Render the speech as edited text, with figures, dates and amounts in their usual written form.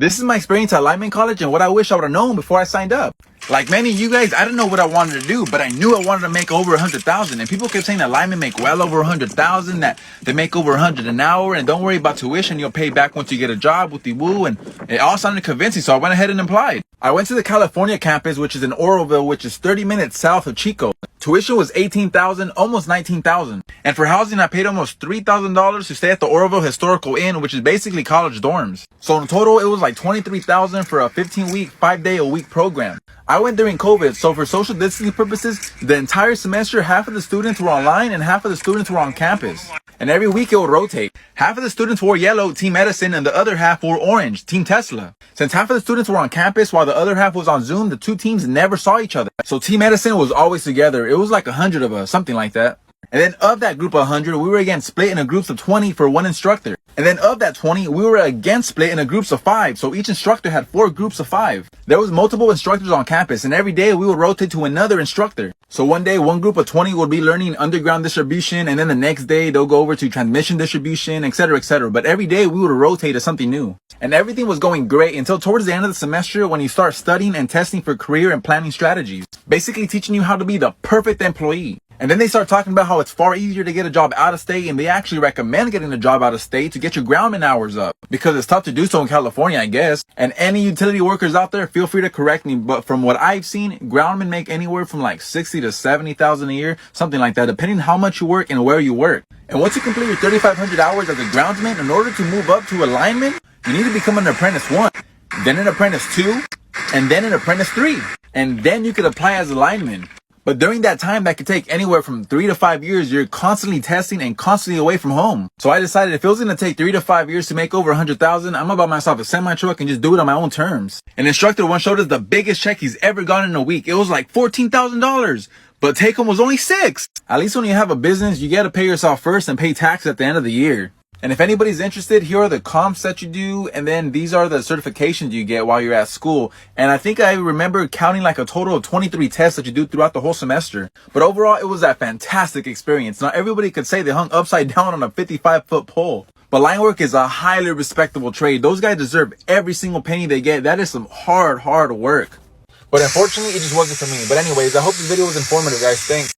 This is my experience at Lineman College and what I wish I would have known before I signed up. Like many of you guys, I didn't know what I wanted to do, but I knew I wanted to make over 100,000. And people kept saying that linemen make well over 100,000, that they make over 100 an hour, and don't worry about tuition, you'll pay back once you get a job with the woo. And it all sounded convincing, so I went ahead and applied. I went to the California campus, which is in Oroville, which is 30 minutes south of Chico. Tuition was $18,000, almost $19,000. And for housing, I paid almost $3,000 to stay at the Oroville Historical Inn, which is basically college dorms. So in total, it was like $23,000 for a 15-week, 5-day-a-week program. I went during COVID, so for social distancing purposes, the entire semester, half of the students were online and half of the students were on campus. And every week it would rotate. Half of the students wore yellow, Team Edison, and the other half wore orange, Team Tesla. Since half of the students were on campus while the other half was on Zoom, the two teams never saw each other. So Team Edison was always together. It was like 100 of us, something like that. And then of that group of 100, we were again split into groups of 20 for one instructor. And then of that 20, we were again split into groups of 5. So each instructor had 4 groups of 5. There was multiple instructors on campus, and every day we would rotate to another instructor. So one day, one group of 20 would be learning underground distribution, and then the next day they'll go over to transmission distribution, etc., etc. But every day we would rotate to something new. And everything was going great until towards the end of the semester when you start studying and testing for career and planning strategies. Basically teaching you how to be the perfect employee. And then they start talking about how it's far easier to get a job out of state, and they actually recommend getting a job out of state to get your groundman hours up, because it's tough to do so in California, I guess. And any utility workers out there, feel free to correct me, but from what I've seen, groundmen make anywhere from like 60 to 70,000 a year, something like that, depending on how much you work and where you work. And once you complete your 3,500 hours as a groundsman, in order to move up to a lineman, you need to become an apprentice 1, then an apprentice 2, and then an apprentice 3. And then you could apply as a lineman. But during that time, that could take anywhere from 3 to 5 years. You're constantly testing and constantly away from home. So I decided if it was going to take 3 to 5 years to make over 100,000, I'm going to buy myself a semi-truck and just do it on my own terms. An instructor once showed us the biggest check he's ever gotten in a week. It was like $14,000. But take home was only 6. At least when you have a business, you got to pay yourself first and pay tax at the end of the year. And if anybody's interested, here are the comps that you do, and then these are the certifications you get while you're at school. And I think I remember counting like a total of 23 tests that you do throughout the whole semester. But overall, it was a fantastic experience. Not everybody could say they hung upside down on a 55-foot pole. But line work is a highly respectable trade. Those guys deserve every single penny they get. That is some hard work. But unfortunately, it just wasn't for me. But anyways, I hope this video was informative, guys. Thanks.